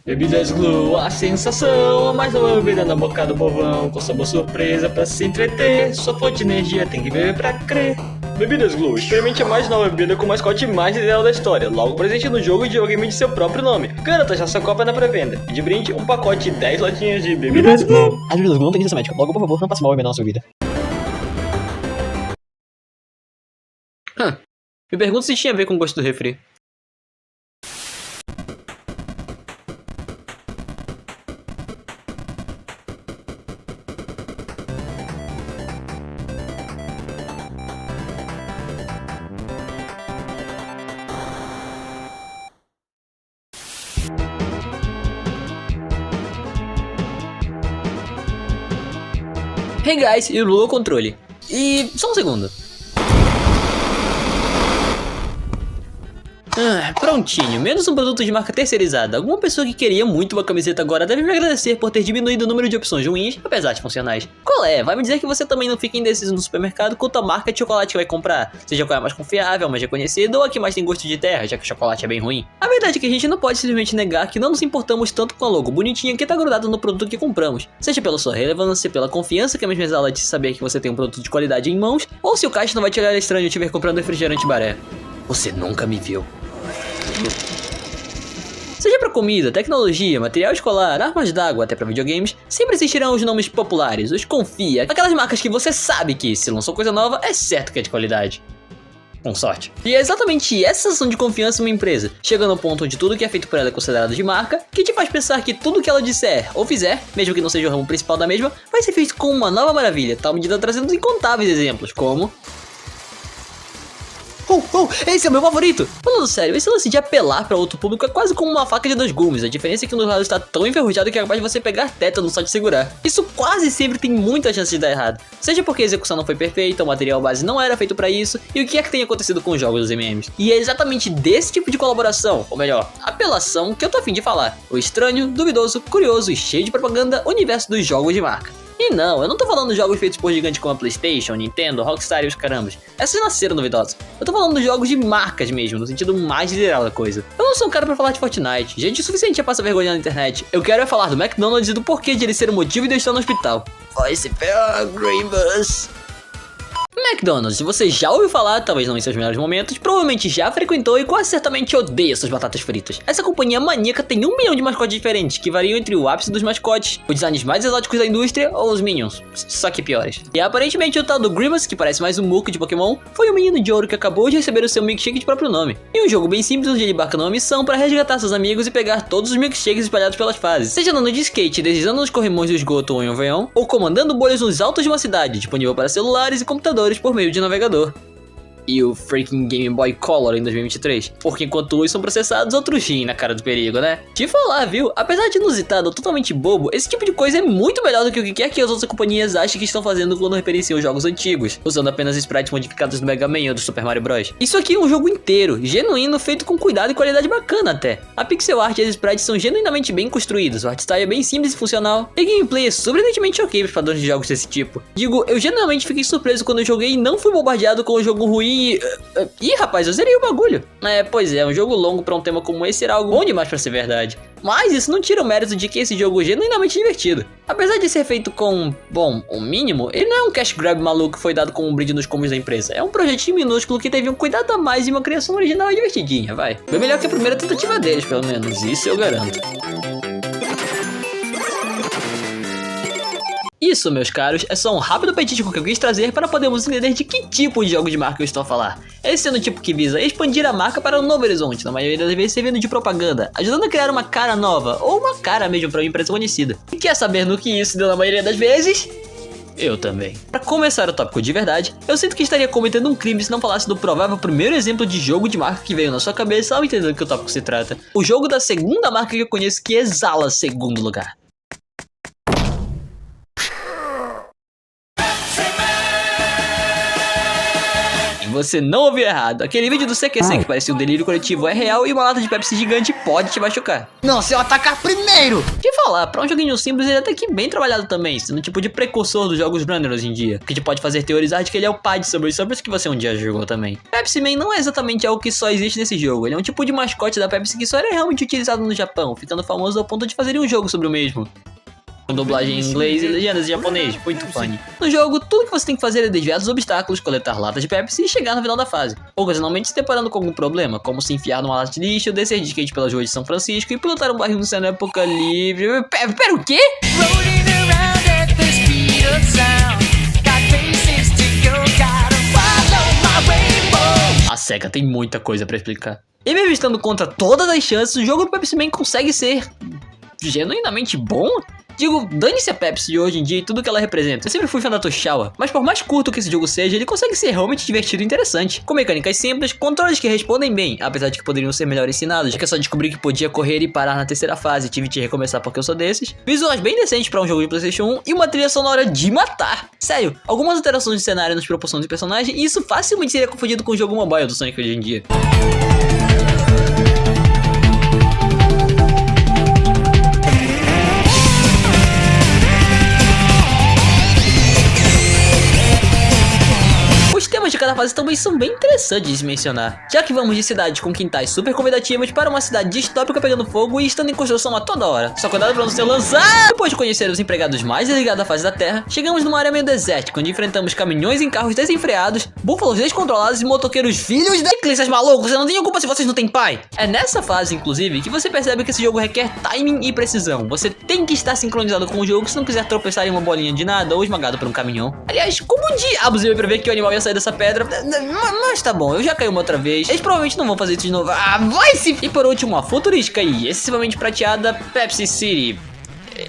Bebidas Glow, a sensação, a mais nova bebida na boca do povão, com sabor surpresa pra se entreter, sua fonte de energia tem que beber pra crer. Bebidas Glow, experimente a mais nova bebida com o mascote mais ideal da história, logo presente no jogo de videogame de seu próprio nome. Garanta já sua copa na pré-venda. E de brinde, um pacote de 10 latinhas de Bebidas Glow. As bebidas Glow não tem licença médica. Logo, por favor, não passe mal bebendo na sua vida. Me pergunto se tinha a ver com o gosto do refri. Hey guys, e o Lua controle. E só um segundo. Prontinho, menos um produto de marca terceirizada. Alguma pessoa que queria muito uma camiseta agora deve me agradecer por ter diminuído o número de opções ruins, apesar de funcionais. Qual é? Vai me dizer que você também não fica indeciso no supermercado quanto a marca de chocolate que vai comprar, seja qual é a mais confiável, a mais reconhecida ou a que mais tem gosto de terra, já que o chocolate é bem ruim. A verdade é que a gente não pode simplesmente negar que não nos importamos tanto com a logo bonitinha que tá grudada no produto que compramos, seja pela sua relevância, pela confiança que a mesma exala de saber que você tem um produto de qualidade em mãos, ou se o caixa não vai te olhar estranho estiver comprando refrigerante baré. Você nunca me viu. Seja pra comida, tecnologia, material escolar, armas d'água, até pra videogames, sempre existirão os nomes populares, os confia, aquelas marcas que você sabe que, se lançou coisa nova, é certo que é de qualidade. Com sorte. E é exatamente essa sensação de confiança em uma empresa, chegando ao ponto onde tudo que é feito por ela é considerado de marca, que te faz pensar que tudo que ela disser ou fizer, mesmo que não seja o ramo principal da mesma, vai ser feito com uma nova maravilha, tal medida trazendo incontáveis exemplos, como... Esse é o meu favorito! Falando sério, esse lance de apelar para outro público é quase como uma faca de dois gumes. A diferença é que um dos lados está tão enferrujado que é capaz de você pegar tétano só de segurar. Isso quase sempre tem muita chance de dar errado. Seja porque a execução não foi perfeita, o material base não era feito para isso, e o que é que tem acontecido com os jogos dos MMs. E é exatamente desse tipo de colaboração, ou melhor, apelação, que eu tô a fim de falar. O estranho, duvidoso, curioso e cheio de propaganda universo dos jogos de marca. E não, eu não tô falando de jogos feitos por gigantes como a PlayStation, Nintendo, Rockstar e os carambas. Essas nasceram duvidosas. Eu tô falando de jogos de marcas mesmo, no sentido mais literal da coisa. Eu não sou um cara pra falar de Fortnite. Gente o suficiente já passa vergonha na internet. Eu quero é falar do McDonald's e do porquê de ele ser o motivo de eu estar no hospital. Vai se ferrar, Green Bus. McDonald's, se você já ouviu falar, talvez não em seus melhores momentos, provavelmente já frequentou e quase certamente odeia suas batatas fritas. Essa companhia maníaca tem 1 milhão de mascotes diferentes, que variam entre o ápice dos mascotes, os designs mais exóticos da indústria ou os Minions, só que piores. E aparentemente o tal do Grimace, que parece mais um Murko de Pokémon, foi um menino de ouro que acabou de receber o seu milkshake de próprio nome. E um jogo bem simples onde ele embarca numa missão para resgatar seus amigos e pegar todos os milkshakes espalhados pelas fases, seja andando de skate, deslizando nos corrimões do esgoto ou em um avião, ou comandando bolhas nos altos de uma cidade, disponível para celulares e computadores por meio de navegador. E o freaking Game Boy Color em 2023. Porque enquanto uns são processados, outros riem na cara do perigo, né? Te falar, viu? Apesar de inusitado ou totalmente bobo, esse tipo de coisa é muito melhor do que o que quer que as outras companhias achem que estão fazendo quando referenciam jogos antigos, usando apenas sprites modificados do Mega Man ou do Super Mario Bros. Isso aqui é um jogo inteiro, genuíno, feito com cuidado e qualidade bacana até. A pixel art e as sprites são genuinamente bem construídos, o art style é bem simples e funcional, e a gameplay é surpreendentemente ok para padrões de jogos desse tipo. Digo, eu genuinamente fiquei surpreso quando eu joguei e não fui bombardeado com um jogo ruim e... Ih, rapaz, eu zerei o bagulho. Pois é, um jogo longo pra um tema como esse era algo bom demais pra ser verdade. Mas isso não tira o mérito de que esse jogo é genuinamente divertido. Apesar de ser feito com, bom, o mínimo, ele não é um cash grab maluco que foi dado como um brinde nos combos da empresa. É um projetinho minúsculo que teve um cuidado a mais e uma criação original e divertidinha, vai. Bem melhor que a primeira tentativa deles, pelo menos, isso eu garanto. Isso, meus caros, é só um rápido petisco que eu quis trazer para podermos entender de que tipo de jogo de marca eu estou a falar. Esse é o tipo que visa expandir a marca para um novo horizonte, na maioria das vezes servindo de propaganda, ajudando a criar uma cara nova, ou uma cara mesmo para uma empresa conhecida. E quer saber no que isso deu na maioria das vezes? Eu também. Para começar o tópico de verdade, eu sinto que estaria cometendo um crime se não falasse do provável primeiro exemplo de jogo de marca que veio na sua cabeça ao entender do que o tópico se trata. O jogo da segunda marca que eu conheço que exala segundo lugar. você não ouviu errado. Aquele vídeo do CQC que parecia um delírio coletivo é real e uma lata de Pepsi gigante pode te machucar. Não, se eu atacar primeiro! De falar, pra um joguinho simples ele é até que bem trabalhado também, sendo um tipo de precursor dos jogos runner hoje em dia, que te pode fazer teorizar de que ele é o pai de Subway Surfers que você um dia jogou também. Pepsi Man não é exatamente algo que só existe nesse jogo, ele é um tipo de mascote da Pepsi que só era realmente utilizado no Japão, ficando famoso ao ponto de fazerem um jogo sobre o mesmo. Com dublagem em inglês e legendas em japonês, muito funny. No jogo, tudo que você tem que fazer é desviar dos obstáculos, coletar latas de Pepsi e chegar no final da fase. Ocasionalmente se deparando com algum problema, como se enfiar numa lata de lixo, descer de skate pelas ruas de São Francisco e pilotar um barril no céu apocalipse. Pera, o quê? A SEGA tem muita coisa pra explicar. E mesmo estando contra todas as chances, o jogo do Pepsi Man consegue ser genuinamente bom? Digo, dane-se a Pepsi de hoje em dia e tudo que ela representa. Eu sempre fui fã da Toshawa, mas por mais curto que esse jogo seja, ele consegue ser realmente divertido e interessante. Com mecânicas simples, controles que respondem bem, apesar de que poderiam ser melhor ensinados, já que eu só descobri que podia correr e parar na terceira fase e tive que recomeçar porque eu sou desses. Visuais bem decentes pra um jogo de PlayStation 1 e uma trilha sonora de matar. Sério, algumas alterações de cenário nos proporções de personagem e isso facilmente seria confundido com o jogo mobile do Sonic hoje em dia. De cada fase também são bem interessantes de se mencionar, já que vamos de cidades com quintais super convidativos para uma cidade distópica pegando fogo e estando em construção a toda hora. Só cuidado pra não ser lançado! Depois de conhecer os empregados mais desligados da face da terra, chegamos numa área meio desértica, onde enfrentamos caminhões em carros desenfreados, búfalos descontrolados e motoqueiros filhos da... Ciclistas malucos, eu não tenho culpa se vocês não têm pai! É nessa fase, inclusive, que você percebe que esse jogo requer timing e precisão. Você tem que estar sincronizado com o jogo se não quiser tropeçar em uma bolinha de nada ou esmagado por um caminhão. Aliás, como diabos eu ia prever que o animal ia sair dessa pedra? Mas tá bom, eu já caí uma outra vez. Eles provavelmente não vão fazer isso de novo. Ah, vai se... E por último, a futurística e excessivamente prateada Pepsi City.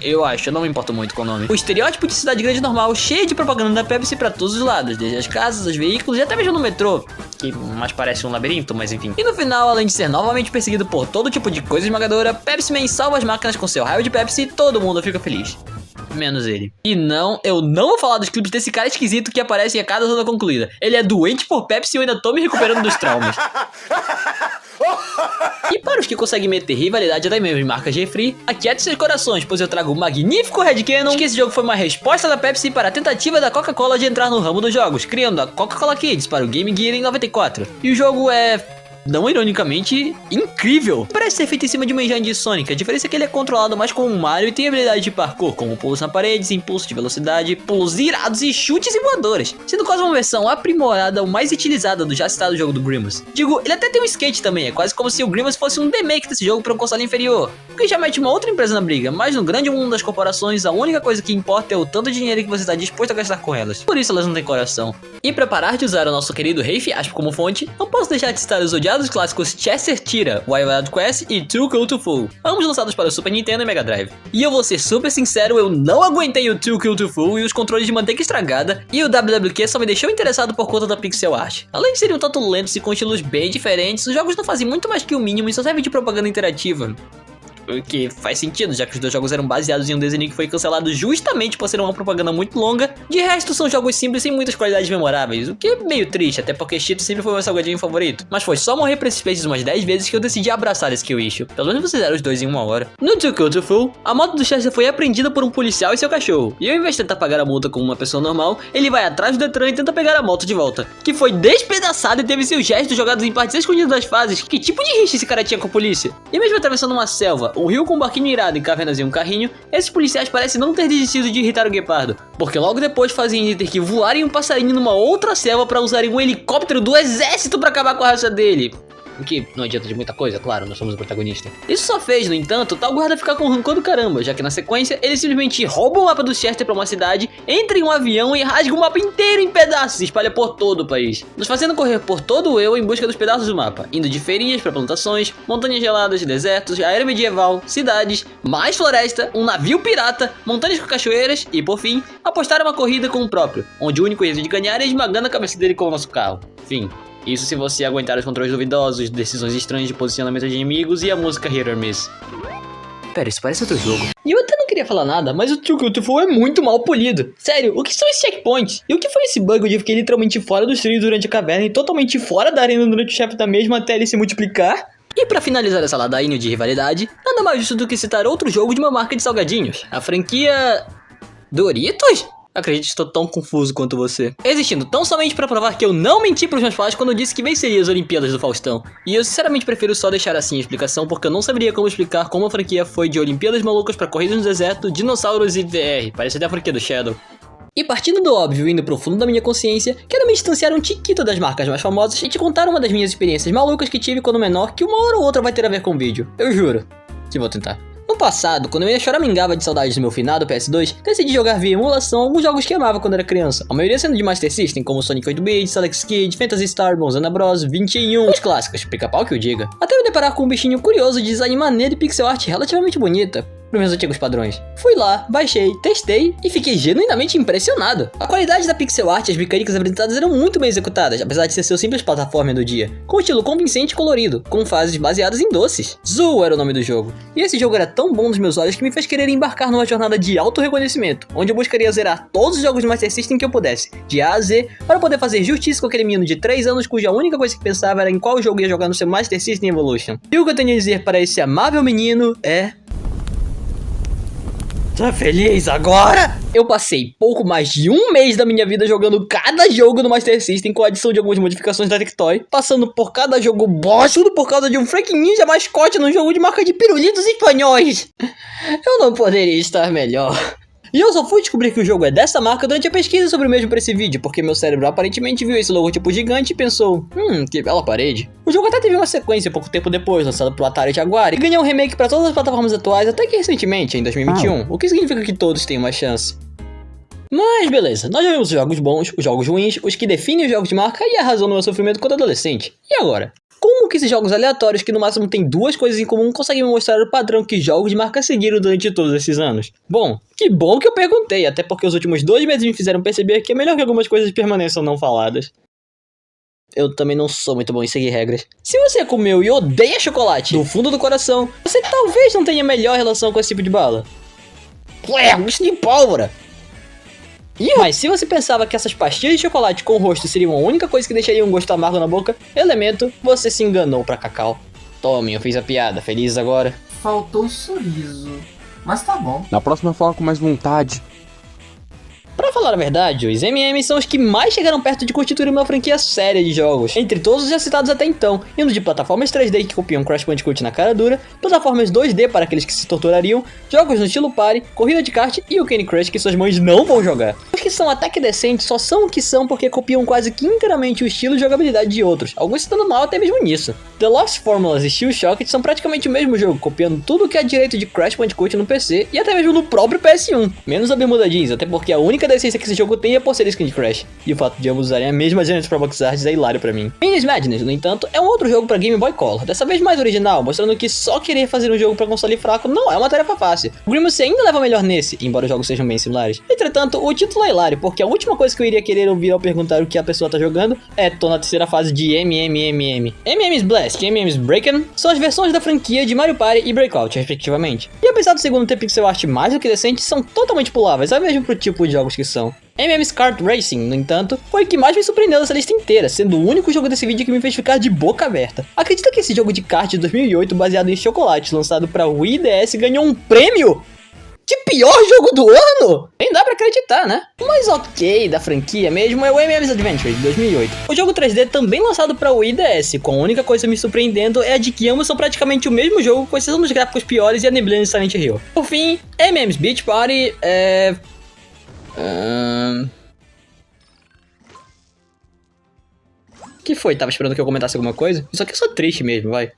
Eu acho, eu não me importo muito com o nome. O estereótipo de cidade grande normal, cheio de propaganda da Pepsi pra todos os lados, desde as casas, os veículos e até mesmo no metrô, que mais parece um labirinto, mas enfim. E no final, além de ser novamente perseguido por todo tipo de coisa esmagadora, Pepsi Man salva as máquinas com seu raio de Pepsi e todo mundo fica feliz. Menos ele. E não, eu não vou falar dos clipes desse cara esquisito que aparece a cada zona concluída. Ele é doente por Pepsi e eu ainda tô me recuperando dos traumas. E para os que conseguem meter rivalidade até mesmo em marcas de refri, aquiete seus corações, pois eu trago o magnífico Red Cannon, que esse jogo foi uma resposta da Pepsi para a tentativa da Coca-Cola de entrar no ramo dos jogos, criando a Coca-Cola Kids para o Game Gear em 94. E o jogo é... não ironicamente, incrível. Parece ser feito em cima de uma engine de Sonic. A diferença é que ele é controlado mais como um Mario e tem habilidade de parkour, como pulos na parede, impulso de velocidade, pulos irados e chutes e voadores, sendo quase uma versão aprimorada ou mais utilizada do já citado jogo do Grimace. Digo, ele até tem um skate também, é quase como se o Grimace fosse um remake desse jogo para um console inferior, o que já mete uma outra empresa na briga, mas no grande mundo das corporações a única coisa que importa é o tanto de dinheiro que você está disposto a gastar com elas, por isso elas não têm coração. E para parar de usar o nosso querido Rei Fiasco como fonte, não posso deixar de citar os odiados clássicos Chester Tira, Wild Quest e Too Cool to Fool, ambos lançados para o Super Nintendo e Mega Drive. E eu vou ser super sincero, eu não aguentei o Too Cool to Fool e os controles de manteiga estragada, e o WWQ só me deixou interessado por conta da pixel art. Além de serem um tanto lentos e com estilos bem diferentes, os jogos não fazem muito mais que o mínimo e só servem de propaganda interativa. O que faz sentido, já que os dois jogos eram baseados em um desenho que foi cancelado justamente por ser uma propaganda muito longa. De resto, são jogos simples sem muitas qualidades memoráveis, o que é meio triste, até porque Cheetos sempre foi meu salgadinho favorito. Mas foi só morrer pra esses peixes umas 10 vezes que eu decidi abraçar esse kill issue. Pelo menos vocês eram os dois em uma hora. No Too Cool to Fool, a moto do Chester foi apreendida por um policial e seu cachorro. E ao invés de tentar pagar a multa como uma pessoa normal, ele vai atrás do Detran e tenta pegar a moto de volta, que foi despedaçada e teve seus gestos jogados em partes escondidas das fases. Que tipo de rixa esse cara tinha com a polícia? E mesmo atravessando uma selva, um rio com um barquinho irado e cavernas e um carrinho, esses policiais parecem não ter desistido de irritar o guepardo, porque logo depois fazem ele ter que voar em um passarinho numa outra selva para usarem um helicóptero do exército para acabar com a raça dele. O que não adianta de muita coisa, claro, nós somos o protagonista. Isso só fez, no entanto, tal guarda ficar com rancor do caramba, já que na sequência ele simplesmente rouba o mapa do Chester pra uma cidade, entra em um avião e rasga o mapa inteiro em pedaços e espalha por todo o país, nos fazendo correr por todo o eu em busca dos pedaços do mapa, indo de feirinhas pra plantações, montanhas geladas, desertos, era medieval, cidades, mais floresta, um navio pirata, montanhas com cachoeiras e, por fim, apostar uma corrida com o próprio, onde o único jeito de ganhar é esmagando a cabeça dele com o nosso carro. Fim. Isso se você aguentar os controles duvidosos, decisões estranhas de posicionamento de inimigos e a música Hit or Miss. Pera, isso parece outro jogo. E eu até não queria falar nada, mas o Too Good To Fall é muito mal polido. Sério, o que são esses checkpoints? E o que foi esse bug onde eu fiquei literalmente fora dos trilhos durante a caverna e totalmente fora da arena durante o chefe da mesma até ele se multiplicar? E pra finalizar essa ladainha de rivalidade, nada mais justo do que citar outro jogo de uma marca de salgadinhos. A franquia... Doritos? Acredito que estou tão confuso quanto você. Existindo tão somente pra provar que eu não menti pros meus pais quando eu disse que venceria as Olimpíadas do Faustão. E eu sinceramente prefiro só deixar assim a explicação, porque eu não saberia como explicar como a franquia foi de Olimpíadas malucas pra corridas no deserto, dinossauros e VR. Parece até a franquia do Shadow. E partindo do óbvio e indo pro fundo da minha consciência, quero me distanciar um tiquito das marcas mais famosas e te contar uma das minhas experiências malucas que tive quando menor, que uma hora ou outra vai ter a ver com o vídeo. Eu juro. Que vou tentar. No passado, quando eu ia choramingava de saudades do meu finado PS2, decidi jogar via emulação alguns jogos que amava quando era criança, a maioria sendo de Master System, como Sonic 8-bits, Alex Kidd, Phantasy Star, Bonzana Bros, 21, os clássicos, pica-pau que o diga. Até eu deparar com um bichinho curioso de design maneiro e pixel art relativamente bonita, para meus antigos padrões. Fui lá, baixei, testei e fiquei genuinamente impressionado. A qualidade da pixel art e as mecânicas apresentadas eram muito bem executadas, apesar de ser seu simples plataforma do dia, com um estilo convincente e colorido, com fases baseadas em doces. Zoo era o nome do jogo. E esse jogo era tão bom nos meus olhos que me fez querer embarcar numa jornada de auto-reconhecimento, onde eu buscaria zerar todos os jogos de Master System que eu pudesse, de A a Z, para poder fazer justiça com aquele menino de 3 anos cuja única coisa que pensava era em qual jogo ia jogar no seu Master System Evolution. E o que eu tenho a dizer para esse amável menino é... Tá feliz agora? Eu passei pouco mais de um mês da minha vida jogando cada jogo no Master System com a adição de algumas modificações da Tectoy, passando por cada jogo bosta, tudo por causa de um Frank Ninja mascote num jogo de marca de pirulitos espanhóis. Eu não poderia estar melhor. E eu só fui descobrir que o jogo é dessa marca durante a pesquisa sobre o mesmo pra esse vídeo, porque meu cérebro aparentemente viu esse logotipo gigante e pensou, que bela parede. O jogo até teve uma sequência pouco tempo depois, lançado pro Atari Jaguar, e ganhou um remake pra todas as plataformas atuais até que recentemente, em 2021, o que significa que todos têm uma chance. Mas beleza, nós já vimos os jogos bons, os jogos ruins, os que definem os jogos de marca e a razão do meu sofrimento quando adolescente. E agora? Como que esses jogos aleatórios, que no máximo têm duas coisas em comum, conseguem me mostrar o padrão que jogos de marca seguiram durante todos esses anos? Bom que eu perguntei, até porque os últimos 2 meses me fizeram perceber que é melhor que algumas coisas permaneçam não faladas. Eu também não sou muito bom em seguir regras. Se você comeu e odeia chocolate do fundo do coração, você talvez não tenha melhor relação com esse tipo de bala. Ué, gosto de pólvora! Mas se você pensava que essas pastilhas de chocolate com rosto seriam a única coisa que deixaria um gosto amargo na boca, elemento, você se enganou pra cacau. Tome, eu fiz a piada, feliz agora? Faltou o sorriso. Mas tá bom. Na próxima eu falo com mais vontade. Pra falar a verdade, os MMs são os que mais chegaram perto de constituir uma franquia séria de jogos, entre todos os já citados até então, indo de plataformas 3D que copiam Crash Bandicoot na cara dura, plataformas 2D para aqueles que se torturariam, jogos no estilo party, corrida de kart e o Candy Crush que suas mães não vão jogar. Os que são até que decentes só são o que são porque copiam quase que inteiramente o estilo de jogabilidade de outros, alguns se dando mal até mesmo nisso. The Lost Formulas e Steel Shocket são praticamente o mesmo jogo, copiando tudo que há direito de Crash Bandicoot no PC e até mesmo no próprio PS1, menos a bermuda jeans, até porque a única decência que esse jogo tem é por ser skin de Crash, e o fato de ambos usarem a mesma gênero para box arts é hilário pra mim. Minions Madness, no entanto, é um outro jogo pra Game Boy Color, dessa vez mais original, mostrando que só querer fazer um jogo pra console fraco não é uma tarefa fácil. O Grimace ainda leva melhor nesse, embora os jogos sejam bem similares. Entretanto, o título é hilário, porque a última coisa que eu iria querer ouvir ao perguntar o que a pessoa tá jogando é tô na terceira fase de MMMM. MM's Blast e MM's Breakin' são as versões da franquia de Mario Party e Breakout, respectivamente. E apesar do segundo ter pixel art mais do que decente, são totalmente puláveis, é mesmo pro tipo de jogos que são. MM's Kart Racing, no entanto, foi o que mais me surpreendeu dessa lista inteira, sendo o único jogo desse vídeo que me fez ficar de boca aberta. Acredita que esse jogo de kart de 2008, baseado em chocolate, lançado pra Wii DS, ganhou um prêmio? Que pior jogo do ano? Nem dá pra acreditar, né? O mais ok da franquia mesmo é o MM's Adventure, de 2008. O jogo 3D também lançado pra Wii DS, com a única coisa me surpreendendo é a de que ambos são praticamente o mesmo jogo, com exceção dos gráficos piores e a neblina de Silent Hill. Por fim, MM's Beach Party Que foi? Tava esperando que eu comentasse alguma coisa? Isso aqui é só triste mesmo, vai.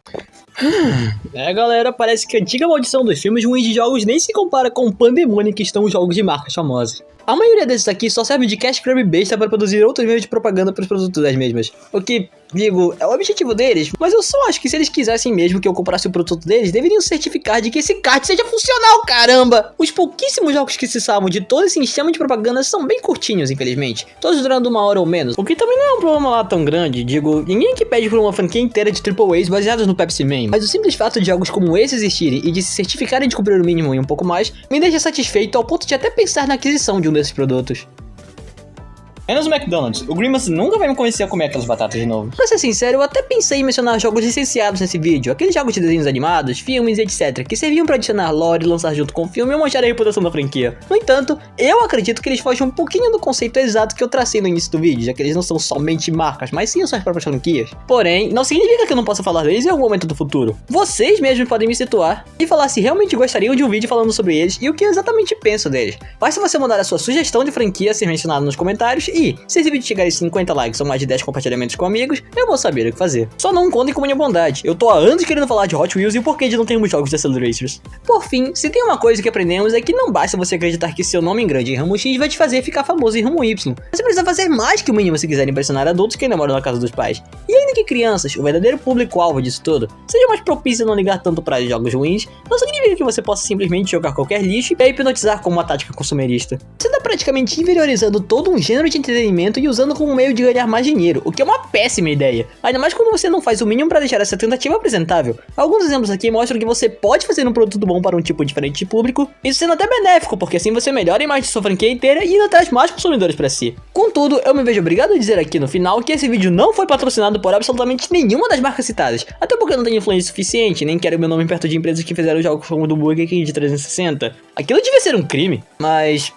Galera, parece que a antiga maldição dos filmes ruins de jogos nem se compara com o pandemônio que estão os jogos de marcas famosas. A maioria desses aqui só servem de cash grab besta para produzir outros meios de propaganda para os produtos das mesmas. O que, digo, é o objetivo deles, mas eu só acho que se eles quisessem mesmo que eu comprasse o produto deles, deveriam certificar de que esse kart seja funcional, caramba! Os pouquíssimos jogos que se salvam de todo esse sistema de propaganda são bem curtinhos, infelizmente, todos durando 1 hora ou menos, o que também não é um problema lá tão grande, digo, ninguém que pede por uma franquia inteira de AAAs baseados no Pepsi Man, mas o simples fato de jogos como esse existirem e de se certificarem de cumprir o mínimo e um pouco mais, me deixa satisfeito ao ponto de até pensar na aquisição de um desses produtos. Menos o McDonald's. O Grimace nunca vai me convencer a comer aquelas batatas de novo. Pra ser sincero, eu até pensei em mencionar jogos licenciados nesse vídeo, aqueles jogos de desenhos animados, filmes, etc, que serviam pra adicionar lore, lançar junto com o filme e manchar a reputação da franquia. No entanto, eu acredito que eles fogem um pouquinho do conceito exato que eu tracei no início do vídeo, já que eles não são somente marcas, mas sim suas próprias franquias. Porém, não significa que eu não possa falar deles em algum momento do futuro. Vocês mesmos podem me situar e falar se realmente gostariam de um vídeo falando sobre eles e o que eu exatamente penso deles. Basta você mandar a sua sugestão de franquia ser mencionada nos comentários e, se esse vídeo chegar em 50 likes ou mais de 10 compartilhamentos com amigos, eu vou saber o que fazer. Só não contem com minha bondade, eu tô há anos querendo falar de Hot Wheels e o porquê de não termos jogos de Accelerators. Por fim, se tem uma coisa que aprendemos é que não basta você acreditar que seu nome em grande em ramo X vai te fazer ficar famoso em ramo Y. Você precisa fazer mais que o mínimo se quiser impressionar adultos que ainda moram na casa dos pais. E ainda que crianças, o verdadeiro público-alvo disso tudo, seja mais propício a não ligar tanto para jogos ruins, não significa que você possa simplesmente jogar qualquer lixo e hipnotizar como uma tática consumerista. Você tá praticamente inferiorizando todo um gênero de entretenimento e usando como meio de ganhar mais dinheiro, o que é uma péssima ideia. Ainda mais quando você não faz o mínimo para deixar essa tentativa apresentável. Alguns exemplos aqui mostram que você pode fazer um produto bom para um tipo diferente de público, isso sendo até benéfico, porque assim você melhora a imagem de sua franquia inteira e ainda traz mais consumidores para si. Contudo, eu me vejo obrigado a dizer aqui no final que esse vídeo não foi patrocinado por absolutamente nenhuma das marcas citadas, até porque eu não tenho influência suficiente, nem quero meu nome perto de empresas que fizeram jogos como o do Burger King de 360. Aquilo devia ser um crime, mas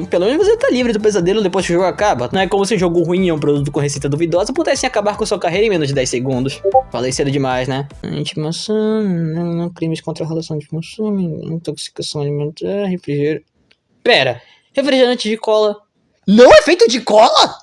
pelo menos você tá livre do pesadelo depois que o jogo acaba. Não é como se um jogo ruim ou um produto com receita duvidosa pudessem acabar com sua carreira em menos de 10 segundos. Falei cedo demais, né? Intimação, crimes contra a relação de consumo, intoxicação alimentar, refrigerante. Pera, refrigerante de cola não é feito de cola?